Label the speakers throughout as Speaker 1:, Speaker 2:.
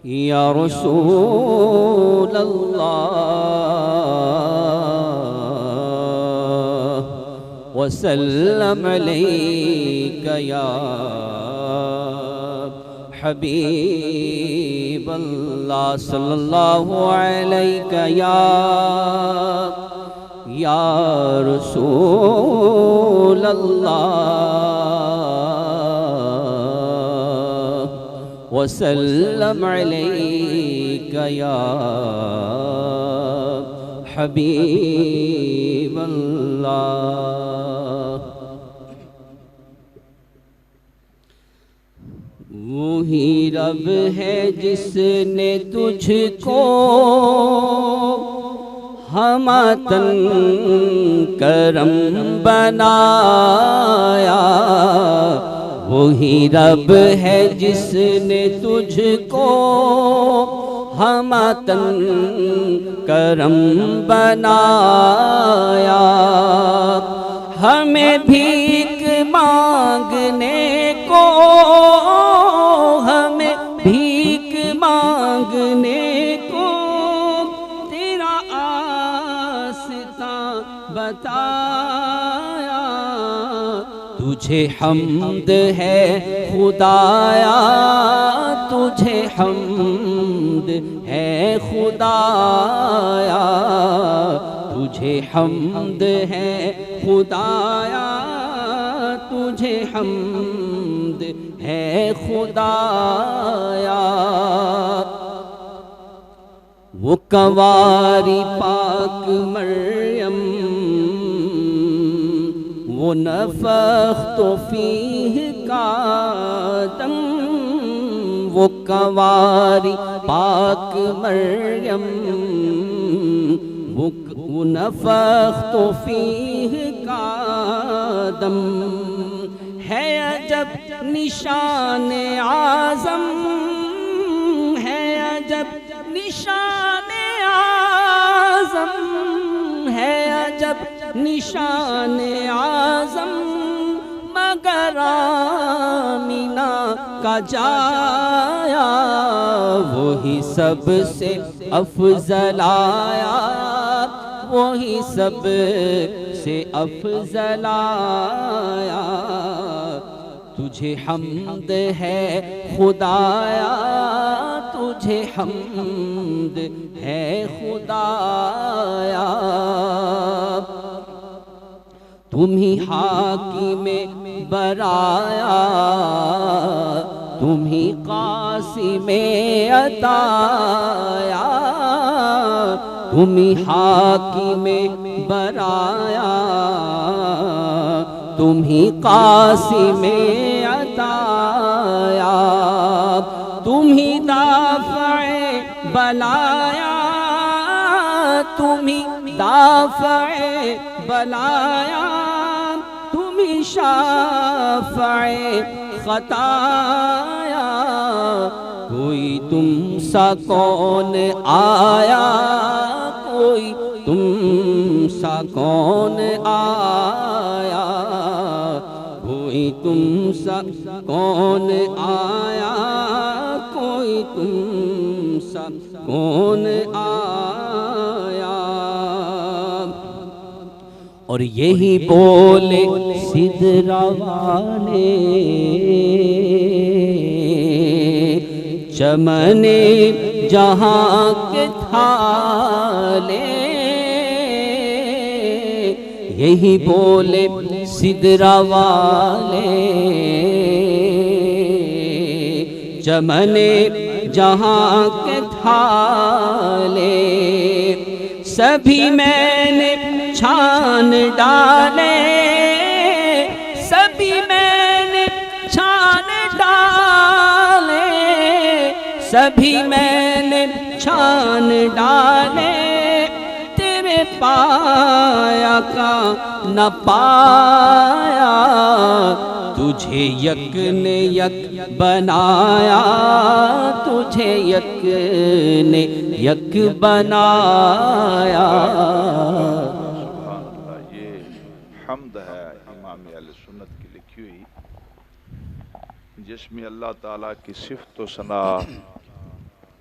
Speaker 1: یا رسول اللہ وسلم علیک یا حبیب اللہ صلی اللہ علیہ یا رسول اللہ وسلم علیک یا حبیب اللہ۔ وہی رب ہے جس نے تجھ کو ہمتن کرم بنایا، وہی رب ہے جس نے تجھ کو ہمتن کرم بنایا، ہمیں بھیک مانگنے کو، ہمیں بھیک مانگنے کو تیرا آستاں بتایا، تجھے حمد ہے خدایا، تجھے حمد ہے خدایا، تجھے حمد ہے خدایا، تجھے حمد ہے خدایا۔ وہ کنواری پاک مریم، وہ نفخت فیہ کا دم، وہ کنواری پاک مریم، وہ نفخت فیہ کا دم، ہے عجب نشان اعظم، ہے عجب نشان اعظم، ہے عجب نشان اعظم، مگر آمینہ کا جایا، وہی سب سے افضل آیا، وہی سب سے افضل آیا، تجھے حمد ہے خدایا، تجھے حمد ہے خدایا، تم ہی حاکم برایا، تم ہی قاسم عطایا، تم ہی حاکم برایا، تم ہی قاسم عطایا، تم ہی دافع بلایا، تم ہی دافع بلایا، تم ہی شافع خطایا، کوئی تم سا کون آیا، کوئی تم سا کون آیا، کوئی تم سا کون آیا، کوئی تم سا کون آیا۔ اور یہی بولے سدرا والے، چمن جہاں کے تھالے، یہی بولے سدرا والے، چمن جہاں کے تھالے، سبھی میں نے چھان ڈالے، سبھی میں نے چھان ڈالے، سبھی میں نے چھان ڈالے، تیرے پایا کا نہ پایا، تجھے یک نے یک بنایا، تجھے یک نے یک بنایا۔
Speaker 2: سبحان اللہ، یہ حمد ہے امام اہل سنت کی لکھی ہوئی، جس میں اللہ تعالیٰ کی صفت و ثنا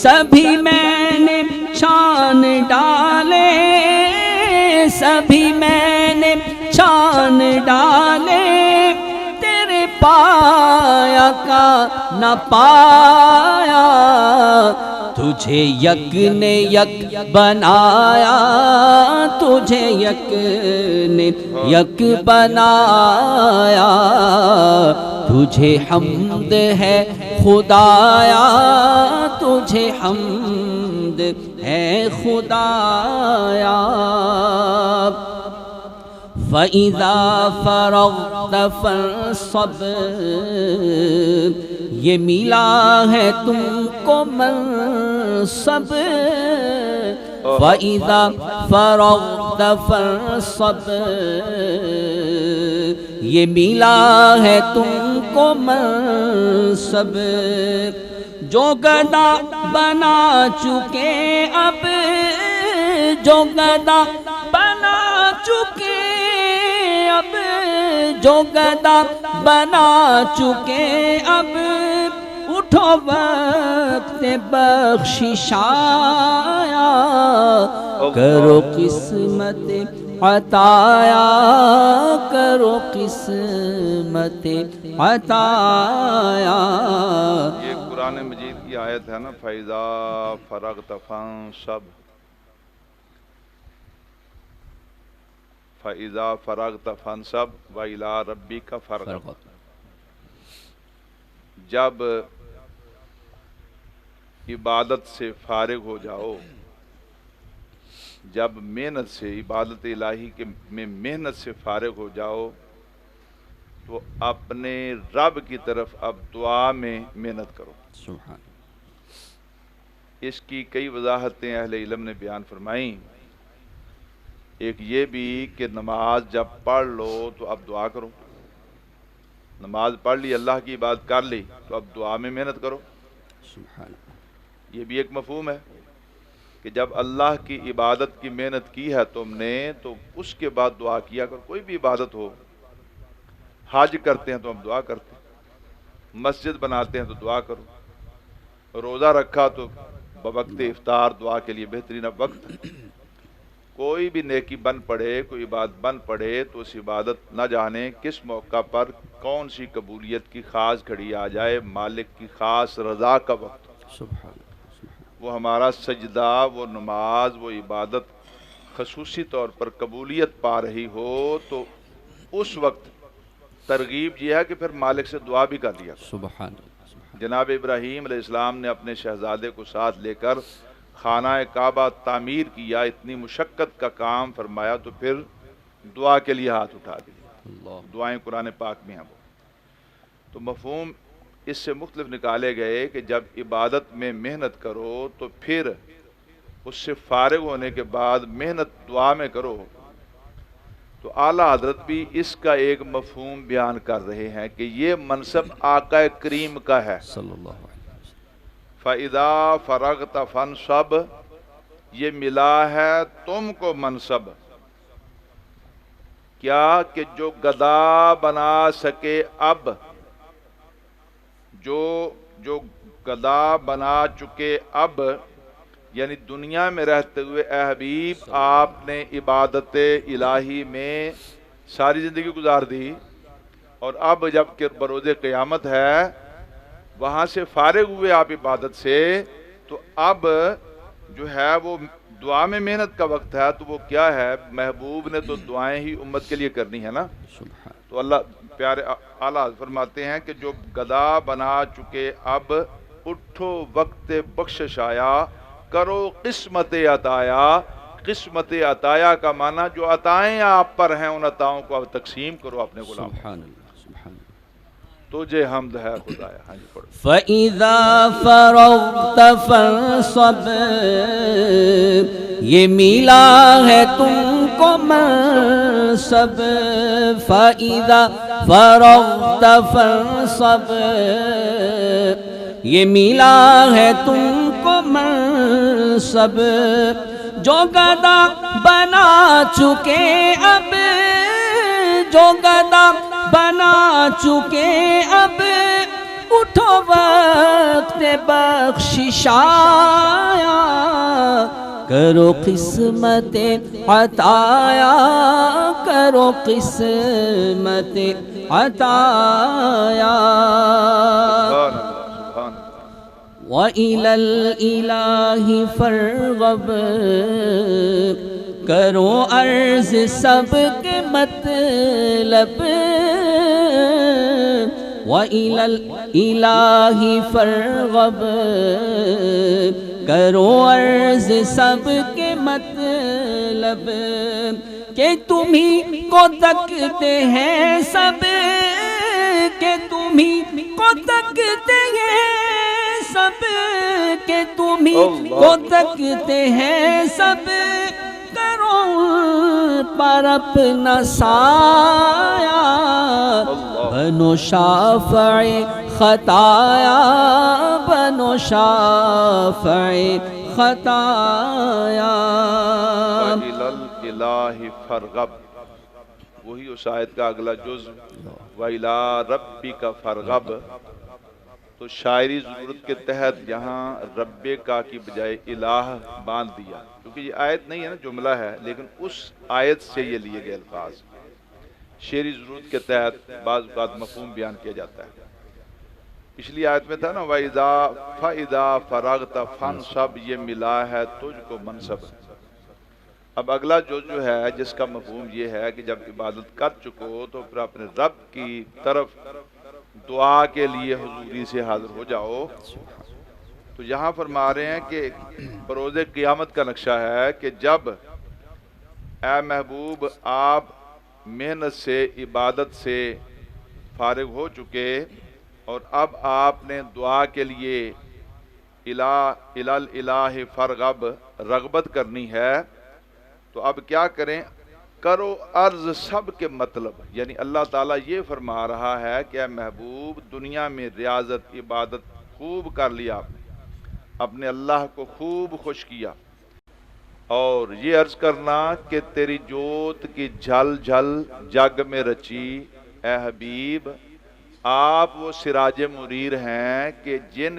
Speaker 1: سبھی میں نے چھان ڈالے، سبھی میں نے چھان ڈالے، تیرے پایا کا نہ پایا، تجھے یک نے یک بنایا، تجھے یک نے یک بنایا، تجھے حمد ہے خدایا، تجھے حمد ہے خدایا۔ فَإِذَا فَرَغْتَ فَانصَبْ، یہ ملا ہے تم کو منصب، فَإِذَا فَرَغْتَ فَانصَبْ، یہ ملا ہے تم کو منصب، جو گدا بنا چکے اب، جو گدا بنا چکے اب، جو گدا بنا چکے اب، اٹھو وقت بخشش آیا، کرو قسمت عطایا، کرو قسمت عطایا۔
Speaker 2: یہ قرآن مجید کی آیت ہے نا، فَإِذَا فَرَغْتَ فَانصَبْ، فَإِذَا فَرَغْتَ فَانصَبْ وَإِلَىٰ رَبِّكَ فَارْغَب۔ جب عبادت سے فارغ ہو جاؤ، جب محنت سے، عبادت الہی کے میں محنت سے فارغ ہو جاؤ، تو اپنے رب کی طرف اب دعا میں محنت کرو۔
Speaker 1: سبحان۔
Speaker 2: اس کی کئی وضاحتیں اہل علم نے بیان فرمائیں۔ ایک یہ بھی کہ نماز جب پڑھ لو تو اب دعا کرو، نماز پڑھ لی، اللہ کی عبادت کر لی، تو اب دعا میں محنت کرو۔
Speaker 1: سبحان۔
Speaker 2: یہ بھی ایک مفہوم ہے کہ جب اللہ کی عبادت کی محنت کی ہے تم نے، تو اس کے بعد دعا کیا کرو۔ کوئی بھی عبادت ہو، حج کرتے ہیں تو ہم دعا کرتے ہیں، مسجد بناتے ہیں تو دعا کرو، روزہ رکھا تو بوقت افطار دعا کے لیے بہترین وقت ہے۔ کوئی بھی نیکی بن پڑے، کوئی عبادت بن پڑے، تو اس عبادت نہ جانے کس موقع پر کون سی قبولیت کی خاص گھڑی آ جائے، مالک کی خاص رضا کا وقت،
Speaker 1: سبحان۔
Speaker 2: وہ ہمارا سجدہ، وہ نماز، وہ عبادت خصوصی طور پر قبولیت پا رہی ہو، تو اس وقت ترغیب یہ ہے کہ پھر مالک سے دعا بھی کر لیا۔
Speaker 1: سبحان۔
Speaker 2: جناب ابراہیم علیہ السلام نے اپنے شہزادے کو ساتھ لے کر خانہ کعبہ تعمیر کیا، اتنی مشقت کا کام فرمایا، تو پھر دعا کے لیے ہاتھ اٹھا دیا۔ دعائیں قرآن پاک میں ہیں وہ۔ تو مفہوم اس سے مختلف نکالے گئے کہ جب عبادت میں محنت کرو تو پھر اس سے فارغ ہونے کے بعد محنت دعا میں کرو۔ تو اعلیٰ حضرت بھی اس کا ایک مفہوم بیان کر رہے ہیں کہ یہ منصب آقا کریم کا ہے،
Speaker 1: صلی اللہ علیہ وسلم۔
Speaker 2: فَإِذَا فَرَغْتَ فَانصَبْ، یہ ملا ہے تم کو منصب، کیا کہ جو گدا بنا سکے اب، جو گدا بنا چکے اب، یعنی دنیا میں رہتے ہوئے اے حبیب آپ نے عبادت الہی میں ساری زندگی گزار دی، اور اب جب کہ بروز قیامت ہے وہاں سے فارغ ہوئے آپ عبادت سے، تو اب جو ہے وہ دعا میں محنت کا وقت ہے۔ تو وہ کیا ہے، محبوب نے تو دعائیں ہی امت کے لیے کرنی ہے نا۔ تو اللہ پیارے اعلیٰ فرماتے ہیں کہ جو گدا بنا چکے اب، اٹھو وقت بخشش آیا، کرو قسمت عطایا۔ قسمت عطایا کا معنی جو عطائیں آپ پر ہیں ان عطاؤں کو اب تقسیم کرو اپنے غلام۔
Speaker 1: سبحان اللہ، سبحان اللہ۔
Speaker 2: تجھے حمد ہے خدایا۔ ہاں جی پڑھو۔
Speaker 1: فَإِذَا فَرَغْتَ فَانصَبْ، یہ ملا ہے تم کو منصب، فَإِذَا فَرَغْتَ فَانصَبْ، یہ ملا ہے تم کو منصب، جو گدا بنا چکے اب، جو گدا بنا چکے اب، اٹھو وقت بخشش آیا، کرو قسمت عطایا، کرو قسمت عطایا۔ وَإِلَى الْإِلَٰهِ فَارْغَب، کرو عرض سب کے مطلب۔ وَإِلَى الْإِلَٰهِ فَارْغَب، کرو عرض سب کے مطلب، کہ تمہیں کو تکتے ہیں سب، کہ تمہیں کو تکتے ہیں سب، کہ تمہیں کو تکتے ہیں سب، کرو پر اپنا سایہ، بنو شافع خطایا، بنو شافع خطایا۔
Speaker 2: وَإِلَى الْإِلَٰهِ فَارْغَب، وہی اس آیت کا اگلا جز، وَإِلَىٰ رَبِّكَ فَارْغَب۔ تو شاعری ضرورت کے تحت یہاں ربکا کی بجائے الہ باندھ دیا، کیونکہ یہ آیت نہیں ہے نا، جملہ ہے، لیکن اس آیت سے یہ لیے گئے الفاظ۔ شعری ضرورت کے تحت بعض اوقات مفہوم بیان کیا جاتا ہے۔ پچھلی آیت میں تھا نا فَإِذَا فَرَغْتَ فَانْصَبْ، یہ ملا ہے تجھ کو منصب۔ اب اگلا جو ہے جس کا مفہوم یہ ہے کہ جب عبادت کر چکو تو پھر اپنے رب کی طرف دعا کے لیے حضوری سے حاضر ہو جاؤ۔ تو یہاں فرما رہے ہیں کہ بروز قیامت کا نقشہ ہے کہ جب اے محبوب آپ محنت سے عبادت سے فارغ ہو چکے اور اب آپ نے دعا کے لیے الہ فرغب رغبت کرنی ہے، تو اب کیا کریں؟ کرو عرض سب کے مطلب، یعنی اللہ تعالیٰ یہ فرما رہا ہے کہ اے محبوب دنیا میں ریاضت عبادت خوب کر لیا آپ نے، اپنے اللہ کو خوب خوش کیا، اور یہ عرض کرنا کہ تیری جوت کی جھل جھل جگ میں رچی اے حبیب، آپ وہ سراج منیر ہیں کہ جن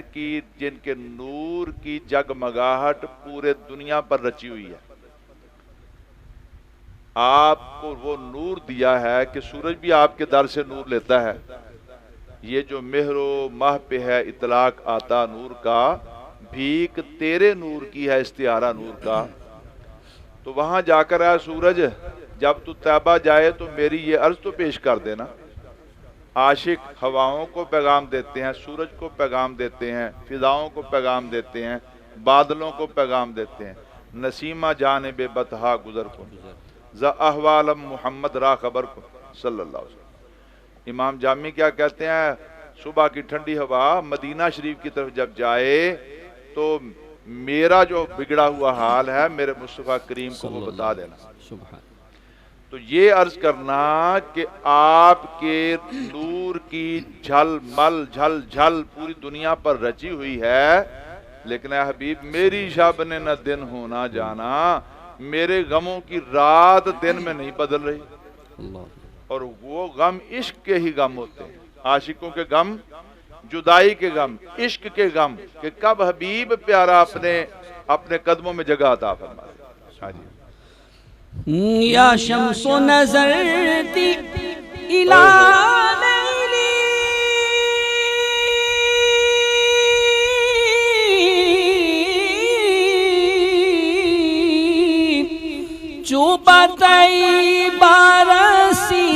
Speaker 2: کے نور کی جگمگاہٹ پورے دنیا پر رچی ہوئی ہے۔ آپ کو وہ نور دیا ہے کہ سورج بھی آپ کے در سے نور لیتا ہے۔ یہ جو مہر و ماہ پہ ہے اطلاق آتا نور کا، بھیک تیرے نور کی ہے استعارہ نور کا۔ تو وہاں جا کر اے سورج جب تو طیبہ جائے تو میری یہ عرض تو پیش کر دینا۔ عاشق ہواؤں کو پیغام دیتے ہیں، سورج کو پیغام دیتے ہیں، فضاؤں کو پیغام دیتے ہیں، بادلوں کو پیغام دیتے ہیں۔ نسیمہ جانب بطحا گزر کو ز احوالم محمد را خبر کو صلی اللہ علیہ وسلم۔ امام جامی کیا کہتے ہیں؟ صبح کی ٹھنڈی ہوا مدینہ شریف کی طرف جب جائے تو میرا جو بگڑا ہوا حال ہے میرے مصطفیٰ کریم کو وہ بتا دینا۔ تو یہ عرض کرنا کہ آپ کے نور کی جھل مل جھل جھل پوری دنیا پر رچی ہوئی ہے، لیکن اے حبیب میری شب نے نہ دن ہونا جانا، میرے غموں کی رات دن میں نہیں بدل رہی، اور وہ غم عشق کے ہی غم ہوتے ہیں، عاشقوں کے غم، جدائی کے غم، عشق کے غم، کہ کب حبیب پیارا اپنے قدموں میں جگہ عطا فرما دے۔
Speaker 1: یا شمس نظر دی الہ لیلی، جو طیبہ رسی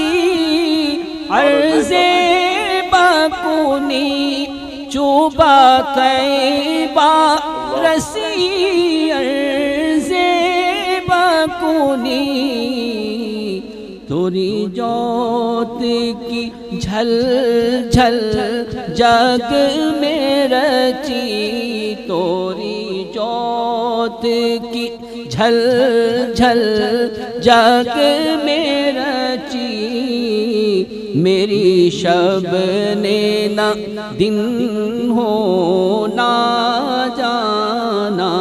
Speaker 1: عرض بکونی، جو طیبہ رسی عرض بکونی، توری جوت کی جھل جھل جگ میں رچی، توری جوت کی جھل جھل جگ میں رچی، میری شب نے نہ دن ہونا جانا،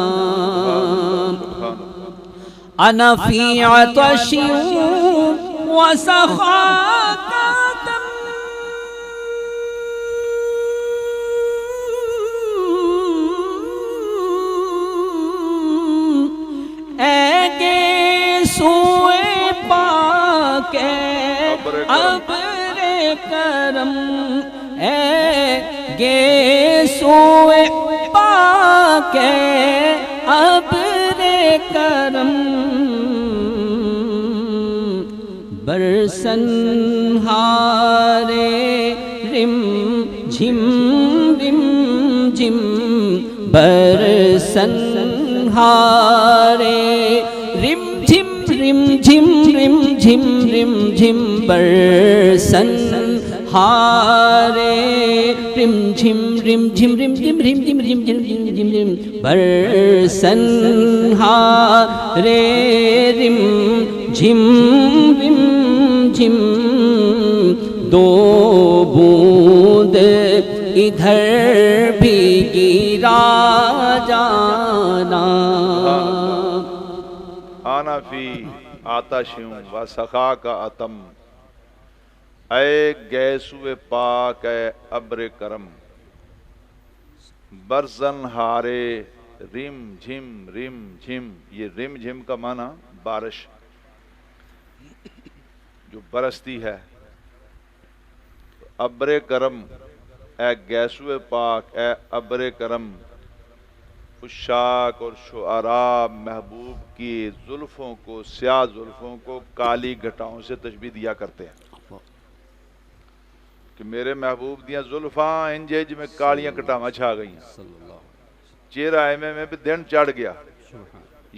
Speaker 1: انا فی عطش وسخاء کے ابر کرم اے گیسوئے پاک ابر کرم برسن ہارے رم جھم رم جم برسن ہارے رم جھم رم جھم رم جھم رم جھم برسن ہارے رم جھم رم جھم رم جھم رم جھم رم جھم جھم جھم جھم برسن ہارے رم جھم رم جھم دو بوند ادھر بھی گرا جانا
Speaker 2: آنا فی آتشوں و سخا کا اتم اے گیسوئے پاک اے ابر کرم برزن ہارے رم جھم یہ رم جھم کا معنی بارش جو برستی ہے ابر کرم اے گیسوئے پاک اے ابر کرم عشاق اور شعراء محبوب کی زلفوں کو سیاہ زلفوں کو کالی گھٹاؤں سے تشبیہ دیا کرتے ہیں کہ میرے محبوب دیاں زلفاں انجے میں کالیاں کٹاواں چھا گئی ہیں چہرہ میں بھی دن چڑھ گیا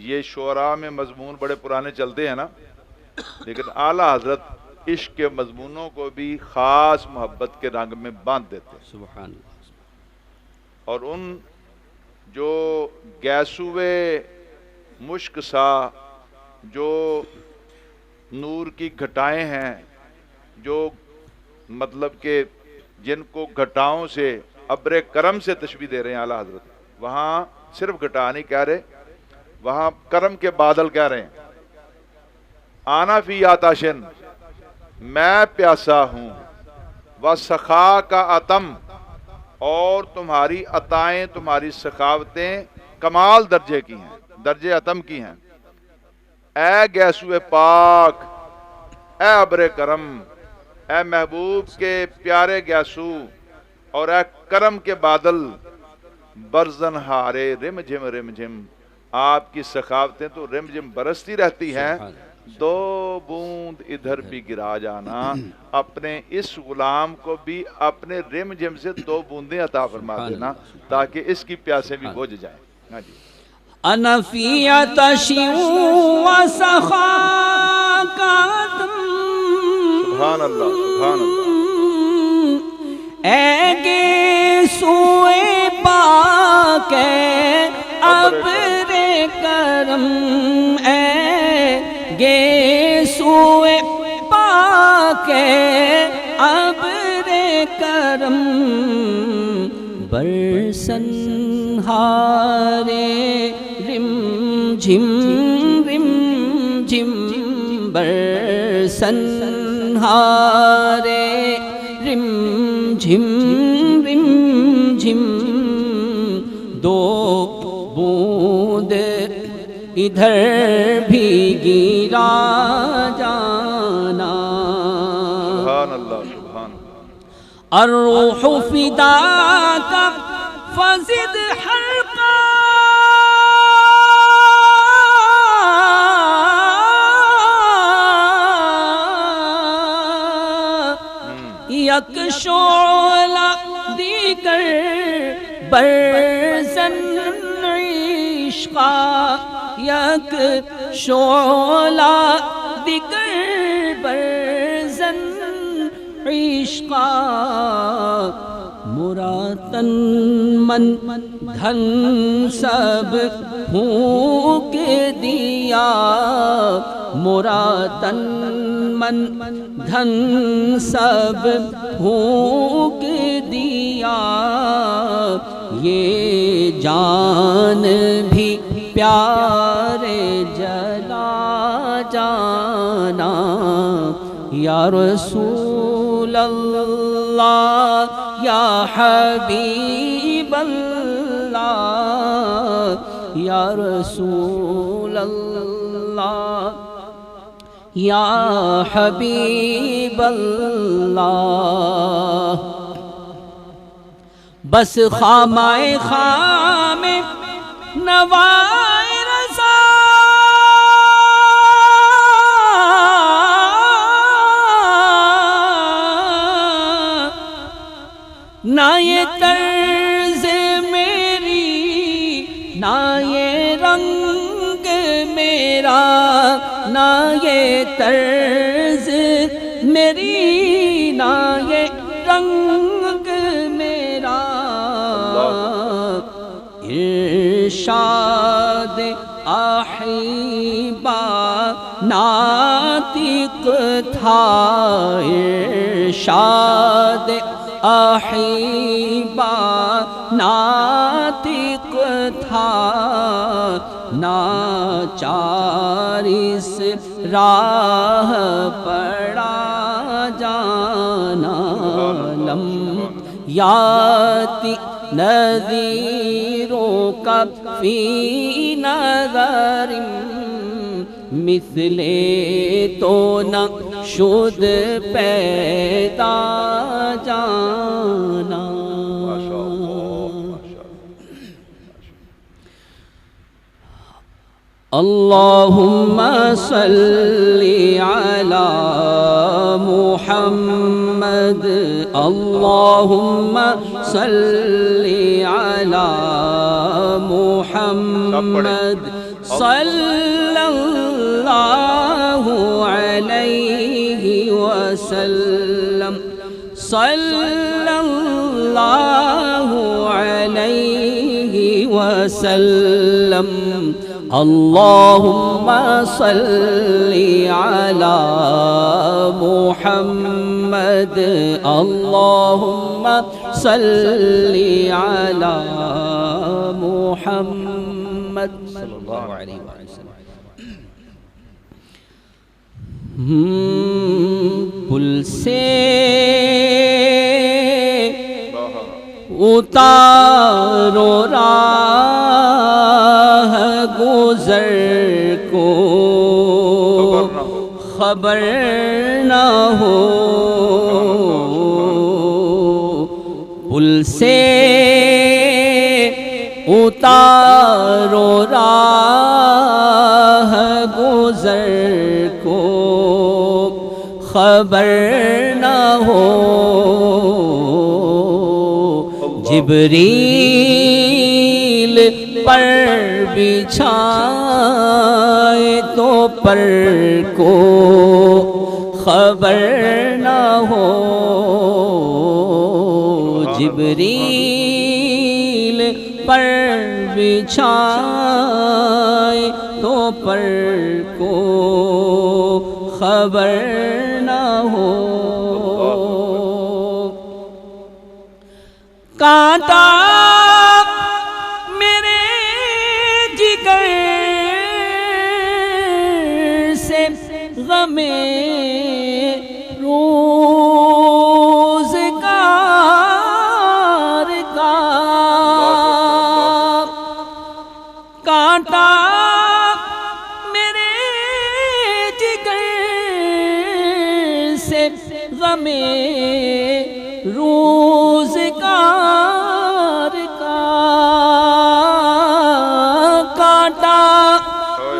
Speaker 2: یہ شعراء میں مضمون بڑے پرانے چلتے ہیں نا لیکن اعلیٰ حضرت عشق کے مضمونوں کو بھی خاص محبت کے رنگ میں باندھ دیتے ہیں
Speaker 1: سبحان اللہ
Speaker 2: اور ان جو گیسوئے مشک سا جو نور کی گھٹائیں ہیں جو مطلب کہ جن کو گھٹاؤں سے ابر کرم سے تشبیہ دے رہے ہیں اعلیٰ حضرت وہاں صرف گھٹا نہیں کہہ رہے وہاں کرم کے بادل کہہ رہے ہیں آنا فی آتاشن میں پیاسا ہوں و سخا کا اتم اور تمہاری عطائیں تمہاری سخاوتیں کمال درجے کی ہیں درجے اتم کی ہیں اے گیسوئے پاک اے ابر کرم اے محبوب کے پیارے گیسو اور اے کرم کے بادل برزن ہارے رم جھم آپ کی سخاوتیں تو رم جھم برستی رہتی ہیں دو بوند ادھر بھی گرا جانا اپنے اس غلام کو بھی اپنے رم جھم سے دو بوندیں عطا فرما دینا تاکہ اس کی پیاسیں بھی بجھ جائیں ہاں جی
Speaker 1: انا فی عطشی و سخا کا
Speaker 2: سبحان اللہ سبحان اللہ
Speaker 1: اے گیسوئے پاک اے ابر کرم اے گیسوئے پاک اے ابر کرم برسن ہارے رم جھم برسن ہارے رم جھم دو بوند ادھر بھی گرا جانا
Speaker 2: سبحان اللہ سبحان اللہ
Speaker 1: الروح فداک فزد حرقا یک شعلہ دیگر برزن عشقا یک شعلہ دیگر برزن عشقا مراتن من دھن سب پھونک دیا مراتن من دھن سب پھونک دیا یہ جان بھی پیارے جلا جانا یا رسول اللہ یا حبیب اللہ یا رسول اللہ یا حبیب اللہ، بس خامائے خام نوائے رضا، نہ یہ طرز میری، نہ یہ رنگ میرا، نہ یہ طرز میری، نہ یہ رنگ میرا، ارشاد احبا ناطق تھا، ارشاد احبا ناطق تھا، ناچار اس راہ پڑا جانا، لم یاتی نذیروں کا فی نظر مثل تو نہ شد پیدا جانا۔ اللہم صلی علی محمد، اللہم صلی علی محمد، صلی اللہ علیہ وسلم، صلی اللہ علیہ وسلم، اللہم صلی علی محمد، اللہم صلی علی محمد صلی اللہ علیہ وسلم۔ پل سے اتارو راہ گزر کو، خبر نہ ہو، پل سے اتارو راہ گزر کو، خبر نہ ہو، جبریل پر بچھائے تو پر کو خبر نہ ہو، جبریل پر بچھائے تو پر کو خبر نہ ہو، کانٹا میرے جگر سے غم روزگار کا، کانٹا میرے جگر سے غم روزگار کا، کانٹا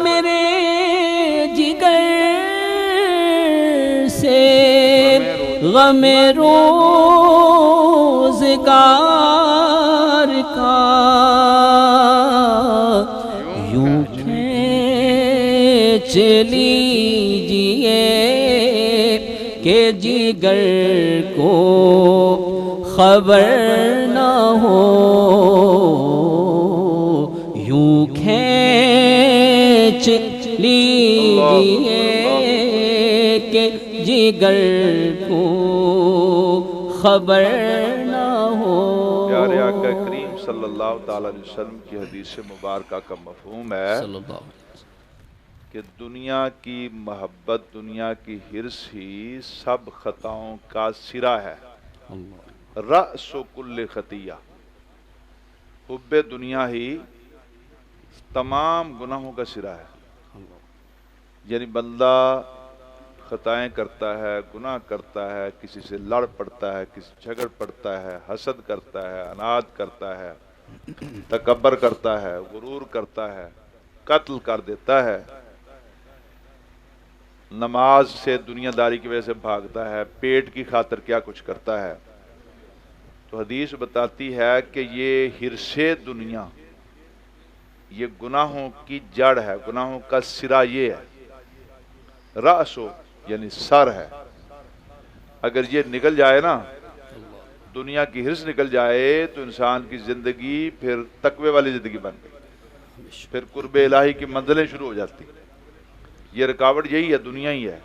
Speaker 1: میرے جگر سے غم روزگار کا، یوں کھینچ لیجئے کہ جگر کو خبر نہ ہو، یوں کھینچ لیجئے کہ جگر کو خبر نہ ہو۔
Speaker 2: پیارے آقا کریم صلی اللہ تعالی علیہ وسلم کی حدیث مبارکہ کا مفہوم ہے کہ دنیا کی محبت، دنیا کی حرص ہی سب خطاؤں کا سرا ہے، رأس کل خطیہ، حب دنیا ہی تمام گناہوں کا سرا ہے۔ یعنی بندہ خطائیں کرتا ہے، گناہ کرتا ہے، کسی سے لڑ پڑتا ہے، کسی جھگڑ پڑتا ہے، حسد کرتا ہے، اناد کرتا ہے، تکبر کرتا ہے، غرور کرتا ہے، قتل کر دیتا ہے، نماز سے دنیا داری کی وجہ سے بھاگتا ہے، پیٹ کی خاطر کیا کچھ کرتا ہے، تو حدیث بتاتی ہے کہ یہ حرص دنیا، یہ گناہوں کی جڑ ہے، گناہوں کا سرا یہ ہے، رأسو یعنی سر ہے، اگر یہ نکل جائے نا، دنیا کی حرص نکل جائے تو انسان کی زندگی پھر تقوی والی زندگی بن گئی، پھر قرب الہی کی منزلیں شروع ہو جاتی. یہ رکاوٹ یہی ہے، دنیا ہی ہے.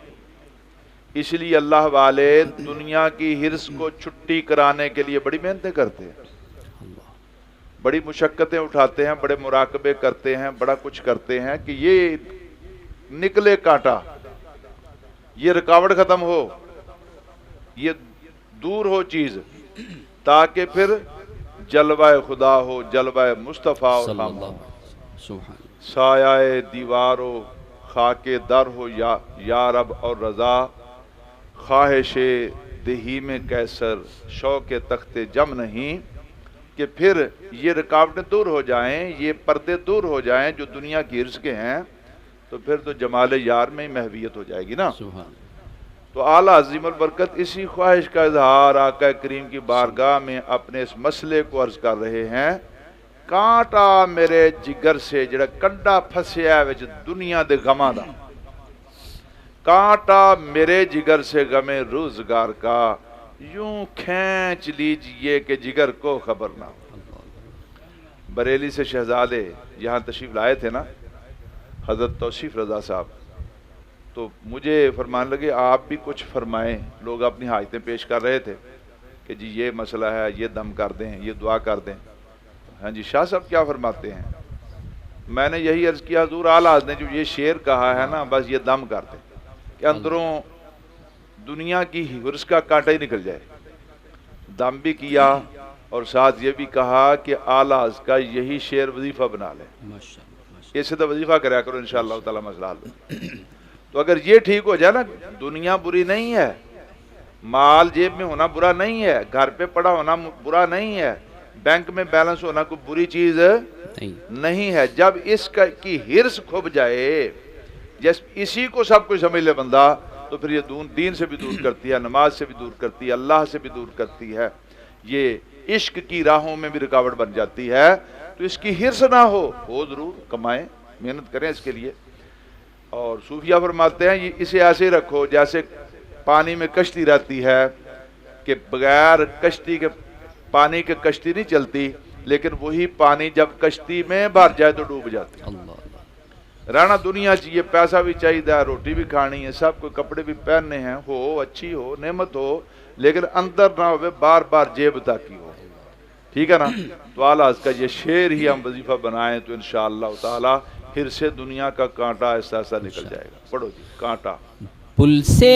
Speaker 2: اس لیے اللہ والے دنیا کی حرص کو چھٹی کرانے کے لیے بڑی محنتیں کرتے ہیں، بڑی مشقتیں اٹھاتے ہیں، بڑے مراقبے کرتے ہیں، بڑا کچھ کرتے ہیں کہ یہ نکلے کانٹا، یہ رکاوٹ ختم ہو، یہ دور ہو چیز، تاکہ پھر جلوہ خدا ہو، جلوہ مصطفیٰ اور ہم ہو، سایہ دیوار ہو، خاک در ہو یا رب اور رضا، خواہش دہی میں کیسر، شوق تخت جم نہیں، کہ پھر یہ رکاوٹیں دور ہو جائیں، یہ پردے دور ہو جائیں جو دنیا کی حرص کے ہیں، تو پھر تو جمال یار میں ہی محویت ہو جائے گی نا. تو اعلیٰ عظیم البرکت اسی خواہش کا اظہار آقا کریم کی بارگاہ میں اپنے اس مسئلے کو عرض کر رہے ہیں. کانٹا میرے جگر سے جڑا کنڈا پھسیا ہے وچ دنیا دے غماں دا، کانٹا میرے جگر سے غم روزگار کا، یوں کھینچ لیجئے کہ جگر کو خبر نہ ہو. بریلی سے شہزادے یہاں تشریف لائے تھے نا حضرت توصیف رضا صاحب، تو مجھے فرمان لگے آپ بھی کچھ فرمائیں. لوگ اپنی حاجتیں پیش کر رہے تھے کہ جی یہ مسئلہ ہے، یہ دم کر دیں، یہ دعا کر دیں. ہاں جی شاہ صاحب کیا فرماتے ہیں؟ میں نے یہی عرض کیا حضور اعلیٰ نے جو یہ شعر کہا ہے نا، بس یہ دم کر دیں کہ اندروں دنیا کی حرص کا کانٹا ہی نکل جائے. دم بھی کیا اور ساتھ یہ بھی کہا کہ اعلیٰ کا یہی شعر وظیفہ بنا لیں، اسے تو وظیفہ کریا کرو انشاءاللہ تعالی مسئلہ حل. تو اگر یہ ٹھیک ہو جائے نا، دنیا بری نہیں ہے، مال جیب میں ہونا برا نہیں ہے، گھر پہ پڑا ہونا برا نہیں ہے، بینک میں بیلنس ہونا کوئی بری چیز نہیں ہے. جب اس کی حرص کھب جائے، جس اسی کو سب کچھ سمجھ لے بندہ، تو پھر یہ دین سے بھی دور کرتی ہے، نماز سے بھی دور کرتی ہے، اللہ سے بھی دور کرتی ہے، یہ عشق کی راہوں میں بھی رکاوٹ بن جاتی ہے. تو اس کی حرص نہ ہو ضرور کمائیں، محنت کریں اس کے لیے. اور صوفیہ فرماتے ہیں یہ اسے ایسے رکھو جیسے پانی میں کشتی رہتی ہے، کہ بغیر کشتی کے پانی کے کشتی نہیں چلتی، لیکن وہی پانی جب کشتی میں بھر جائے تو ڈوب جاتی ہے. رہنا دنیا چاہیے، پیسہ بھی چاہیے، روٹی بھی کھانی ہے، سب کو کپڑے بھی پہننے ہیں، ہو اچھی ہو نعمت ہو، لیکن اندر نہ ہوئے بار بار جیب تاکی ہو. ٹھیک ہے نا؟ تو اعلیٰ کا یہ شعر ہی ہم وظیفہ بنائیں تو انشاءاللہ تعالی پھر سے دنیا کا کانٹا ایسا ایسا نکل جائے گا. پڑھو جی. کانٹا
Speaker 1: پل سے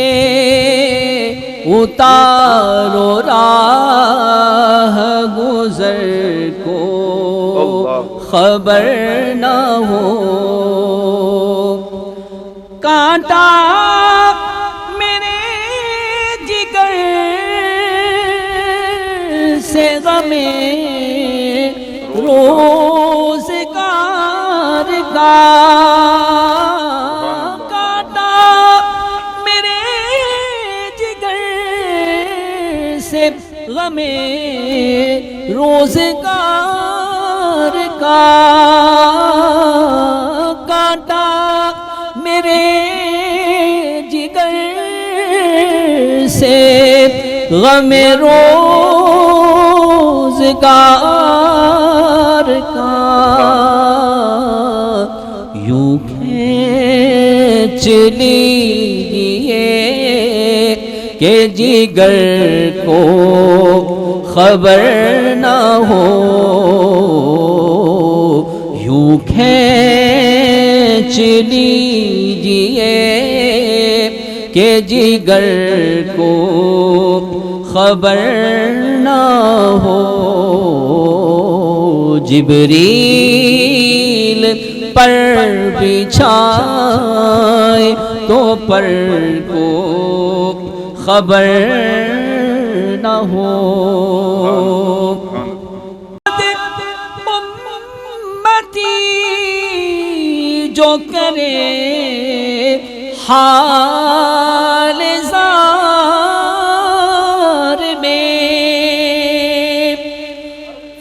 Speaker 1: اتارو راہ گزر کو خبر نہ ہو، کانٹا میرے جگر سے غم روزگار کا، غم روزگار کا، کانٹا میرے جگر سے غم روزگار کا، یوں کھینچ لیجئے کہ جگر کو خبر نہ ہو، یوں کھینچ لیجئے کہ جگر کو خبر نہ ہو. جبریل پر بچھائے باتوں پر کو خبر نہ ہو امتی جو کرے حال زار میں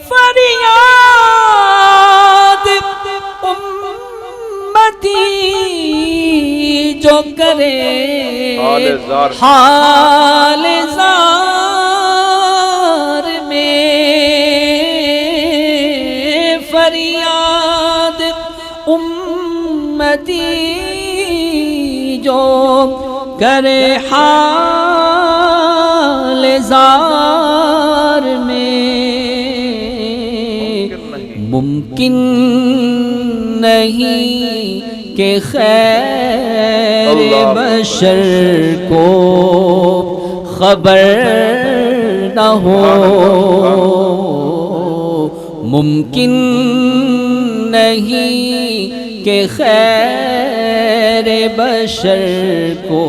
Speaker 1: فریاد امتی جو کرے حال زار میں فریاد امتی جو کرے حال زار میں ممکن نہیں کہ خیر بشر کو خبر نہ ہو ممکن نہیں کہ خیر بشر کو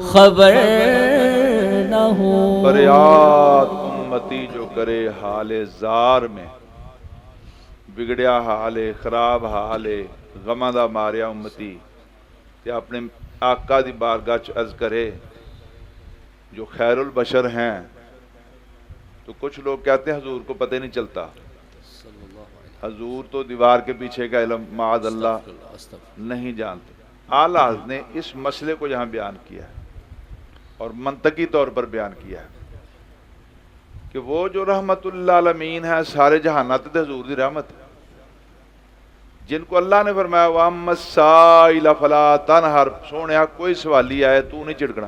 Speaker 1: خبر نہ ہو
Speaker 2: فریاد امتی جو کرے حال زار میں بگڑیا حال خراب حال غماں دا ماریا امتی تے اپنے آقا دی بارگاہ چ عرض کرے جو خیر البشر ہیں تو کچھ لوگ کہتے ہیں حضور کو پتہ نہیں چلتا حضور تو دیوار کے پیچھے کا علم معاذ اللہ نہیں جانتے اعلیٰ حضرت نے اس مسئلے کو یہاں بیان کیا ہے اور منطقی طور پر بیان کیا ہے کہ وہ جو رحمت للعالمین ہے سارے جہانات تے حضور دی رحمت ہے جن کو اللہ نے فرمایا وَأَمَّا السَّائِلَ فَلَا تَنْهَرْ سونیا کوئی سوالی آئے تو نہیں چڑکنا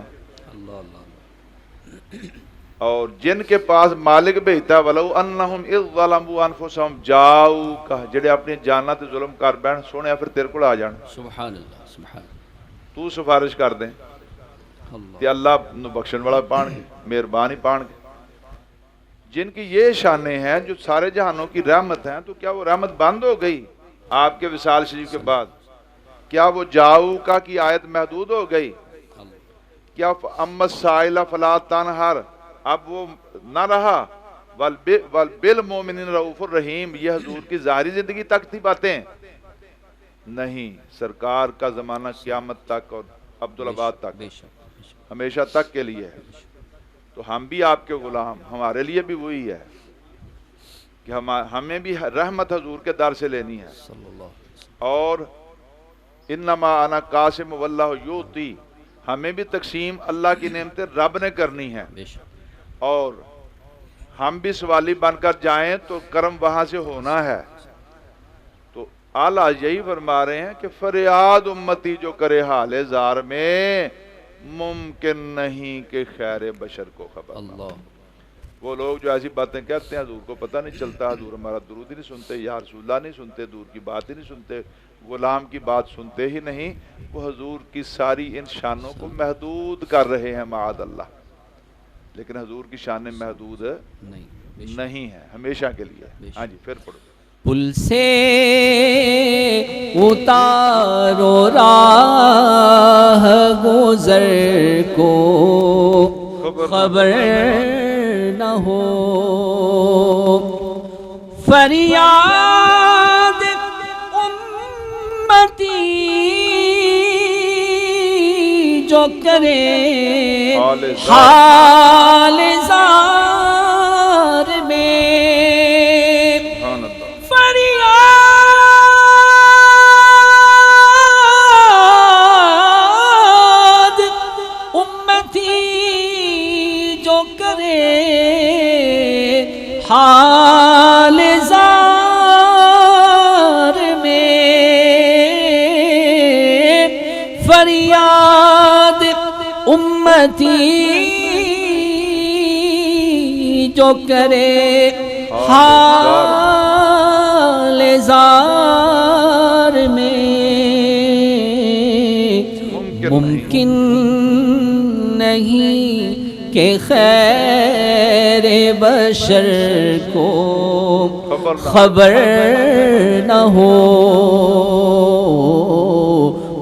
Speaker 2: اور جن کے پاس مالک بھیجتا ہے وَلَوْ أَنَّهُمْ إِذْ ظَلَمُوا أَنفُسَهُمْ جَاءُوكَ جڑے اپنی جانات ظلم کر بین سونیا پھر تیرے کو آ جان
Speaker 1: سبحان اللہ سبحان
Speaker 2: تو سفارش کر دیں تے اللہ نو بخشن والا پان گے مہربانی پان گے جن کی یہ شانیں ہیں جو سارے جہانوں کی رحمت ہیں تو کیا وہ رحمت بند ہو گئی آپ کے وصال شریف کے بعد کیا وہ جاؤ کا کی آیت محدود ہو گئی کیا اما السائل فلا تنہر اب وہ نہ رہا بالمؤمنین رؤوف الرحیم یہ حضور کی ظاہری زندگی تک تھی باتیں نہیں سرکار کا زمانہ قیامت تک اور عبدالآباد تک ہمیشہ تک کے لیے ہے تو ہم بھی آپ کے غلام ہمارے لیے بھی وہی ہے کہ ہمیں بھی رحمت حضور کے در سے لینی ہے اور انما انا قاسم واللہ یعطی ہمیں بھی تقسیم اللہ کی نعمتیں رب نے کرنی ہے اور ہم بھی سوالی بن کر جائیں تو کرم وہاں سے ہونا ہے تو اعلیٰ یہی فرما رہے ہیں کہ فریاد امتی جو کرے حال زار میں ممکن نہیں کہ خیر بشر کو خبر اللہ وہ لوگ جو ایسی باتیں کہتے ہیں حضور کو پتہ نہیں چلتا حضور ہمارا درود ہی نہیں سنتے یا رسول اللہ نہیں سنتے دور کی بات ہی نہیں سنتے غلام کی بات سنتے ہی نہیں وہ حضور کی ساری ان شانوں کو محدود کر رہے ہیں معاذ اللہ لیکن حضور کی شانیں محدود نہیں ہیں ہمیشہ کے لیے ہاں جی پھر پڑھو
Speaker 1: پل سے اتارو راہ گزر کو خبر نہ ہو فریاد امتی جو کرے حال زار میں فریاد امتی جو کرے حال زار میں فریاد امتی جو کرے حال زار میں ممکن نہیں کہ خیر بشر کو خبر نہ ہو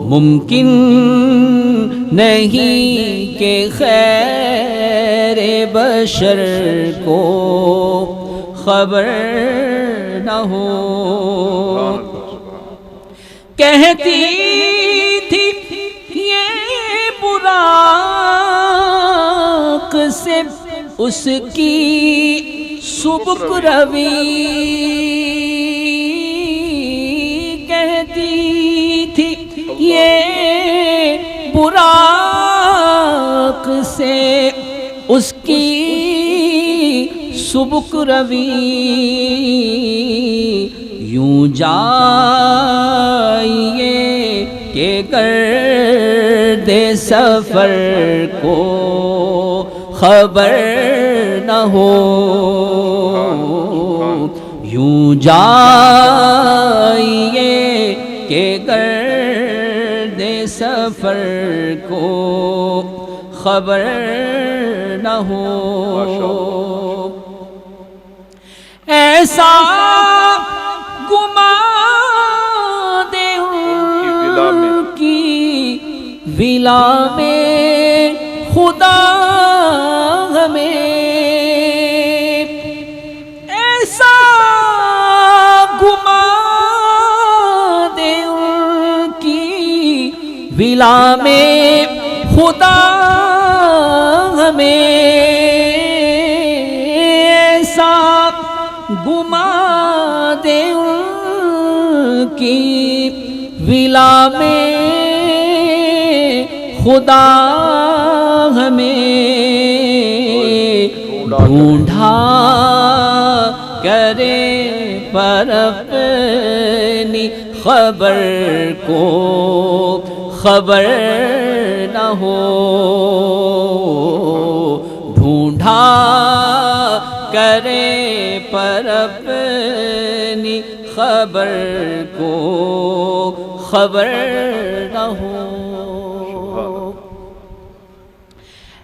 Speaker 1: ممکن نہیں کہ خیر بشر کو خبر نہ ہو کہتی تھی یہ براق سے اس کی سبک روی کہتی تھی یہ براق سے اس کی سبک روی یوں جائیے کہ گرد سفر کو خبر نہ ہو یوں جائیے کہ گرد سفر کو خبر نہ ہو ایسا گما دے ان کی ولا میں خدا ہمیں ایسا گما دے ان کی ولا میں خدا ہمیں ایسا گما دے ان کی ولا میں خدا ہمیں ڈھونڈا کرے پر اپنی خبر کو خبر نہ ہو ڈھونڈا کرے پر اپنی خبر کو خبر نہ ہو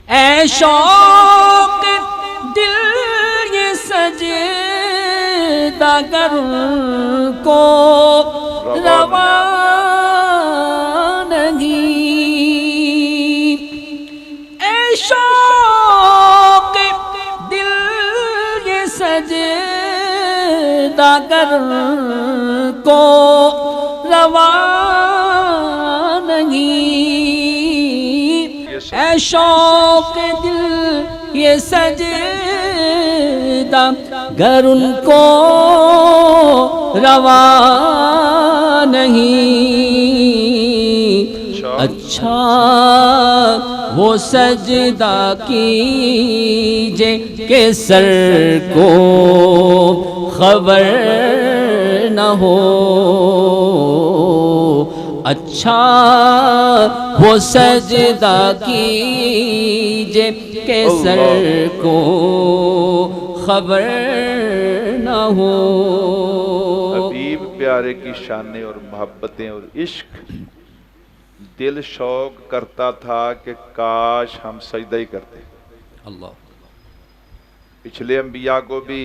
Speaker 1: اے شوق دل یہ سجدہ گر کو روا نہیں اے شوق دل یہ سجدہ گر کو روا نہیں اے شوق دل یہ سجدہ گر ان کو روا نہیں اچھا وہ سجدہ کیجے کہ سر کو خبر نہ ہو اچھا وہ سجدہ کیجے کہ سر کو خبر نہ ہو
Speaker 2: حبیب پیارے کی شانیں اور محبتیں اور عشق دل شوق کرتا تھا کہ کاش ہم سجدہ ہی کرتے
Speaker 1: اللہ
Speaker 2: پچھلے انبیاء کو بھی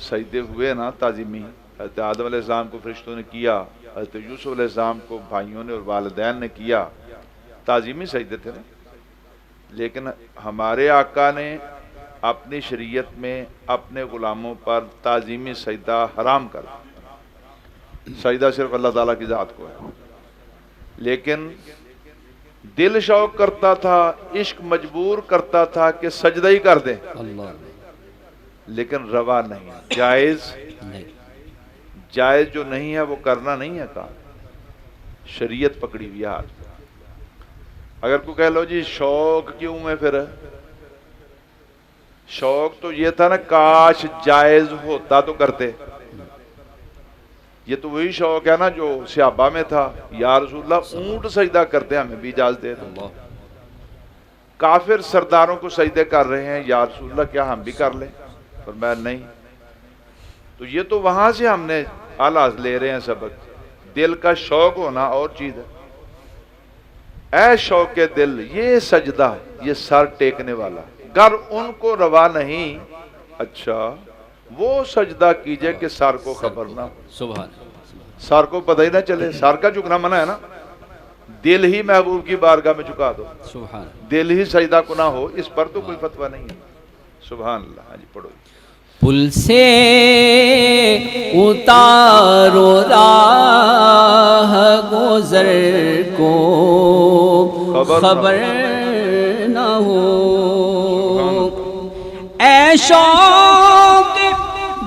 Speaker 2: سجدے ہوئے نا تعظیمی حضرت آدم علیہ السلام کو فرشتوں نے کیا حضرت یوسف علیہ السلام کو بھائیوں نے اور والدین نے کیا تعظیمی سجدے تھے نا لیکن ہمارے آقا نے اپنی شریعت میں اپنے غلاموں پر تعظیمی سجدہ حرام کر سجدہ صرف اللہ تعالیٰ کی ذات کو ہے لیکن دل شوق کرتا تھا عشق مجبور کرتا تھا کہ سجدہ ہی کر دیں لیکن روا نہیں جائز جائز جو نہیں ہے وہ کرنا نہیں ہے کام شریعت پکڑی ہوئی ہاتھ اگر کوئی کہہ لو جی شوق کیوں ہے پھر شوق تو یہ تھا نا کاش جائز ہوتا تو کرتے یہ تو وہی شوق ہے نا جو صحابہ میں تھا یا رسول اللہ اونٹ سجدہ کرتے ہمیں بھی اجازت دے دو کافر سرداروں کو سجدے کر رہے ہیں یا رسول اللہ کیا ہم بھی کر لیں فرمایا نہیں تو یہ تو وہاں سے ہم نے آلاز لے رہے ہیں سبق دل کا شوق ہونا اور چیز ہے اے شوق کے دل یہ سجدہ یہ سر ٹیکنے والا گر ان کو روا نہیں اچھا وہ سجدہ کیجئے کہ سر کو خبر نہ
Speaker 1: سبحان
Speaker 2: سر کو پتہ ہی نہ چلے سر کا جھکنا منع ہے نا دل ہی محبوب کی بارگاہ میں جھکا دو،
Speaker 1: سبحان
Speaker 2: دل ہی سجدہ کنا ہو، اس پر تو کوئی فتویٰ نہیں ہے۔ سبحان اللہ۔ ہاں جی پڑھو۔
Speaker 1: پل سے اتارو راہ گزر کو خبر نہ ہو، اے شوق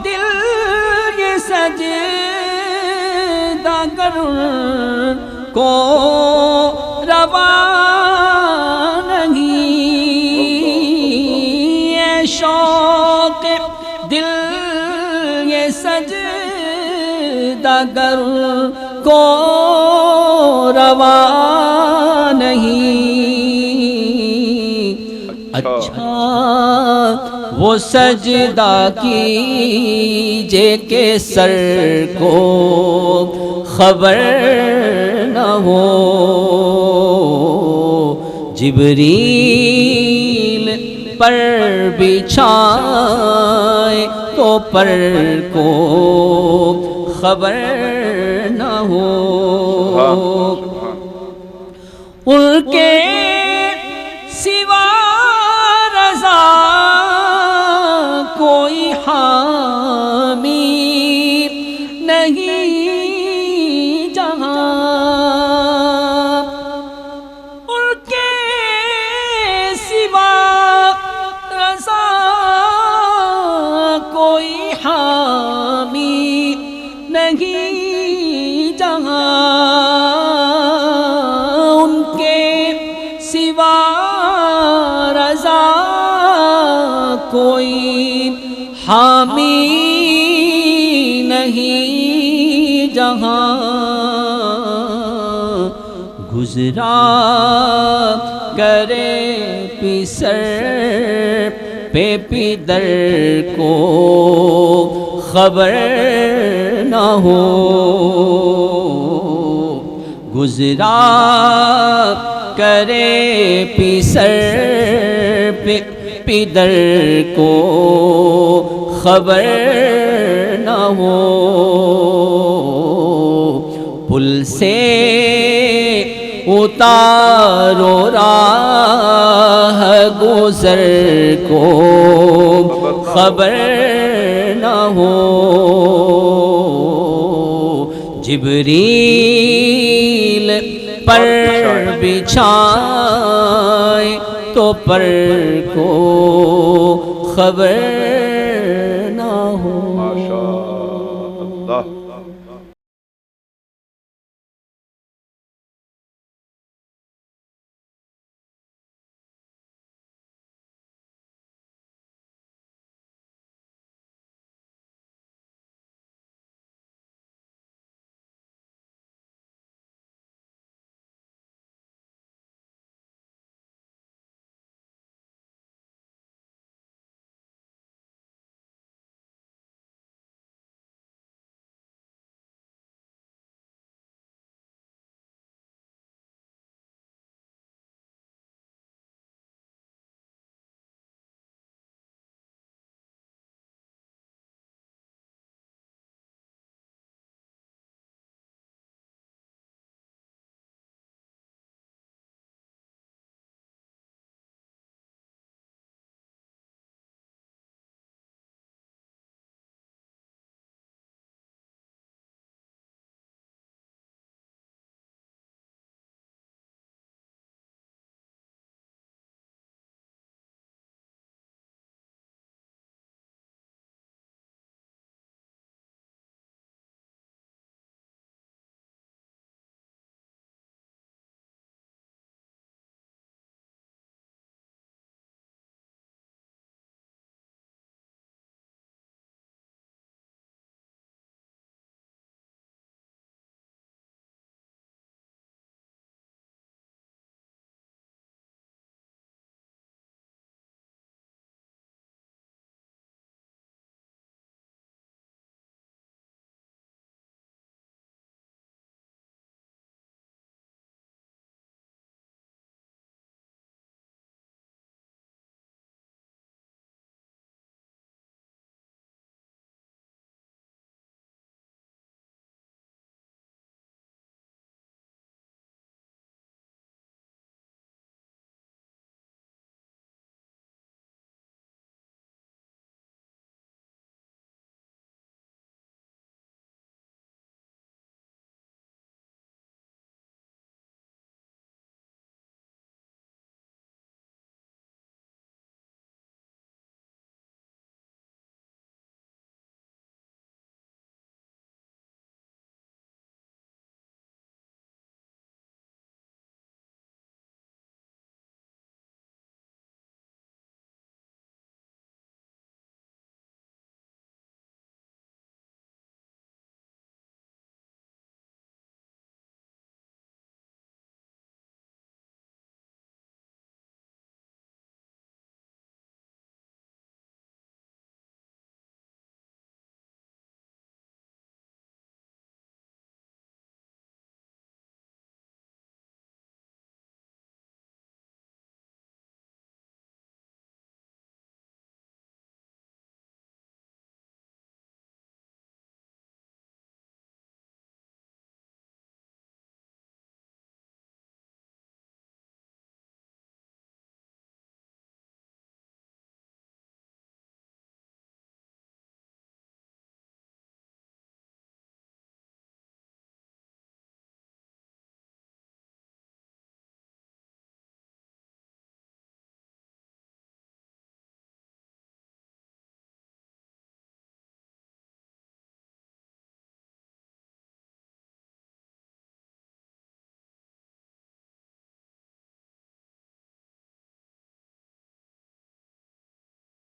Speaker 1: دل یہ سجدہ گر کو روا نہیں، اے شوق دل یہ سجدہ گر کو روا نہیں، اچھا وہ سجدہ کیجے کہ سر کو خبر نہ ہو، جبریل پر بچھائے تو پر کو خبر نہ ہو، ان کے سوا رضا کوئی حامی نہیں جہاں، ان کے سوا رضا کوئی حامی نہیں جہاں، ان کے سوا رضا کوئی حامی نہیں جہاں، گزرا کرے پسر پہ پدر کو خبر نہ ہو، گزرا کرے پسر پہ پدر کو خبر نہ ہو، پل سے اتارو راہ گزر کو خبر نہ ہو، جبریل پر بچھائے تو پر کو خبر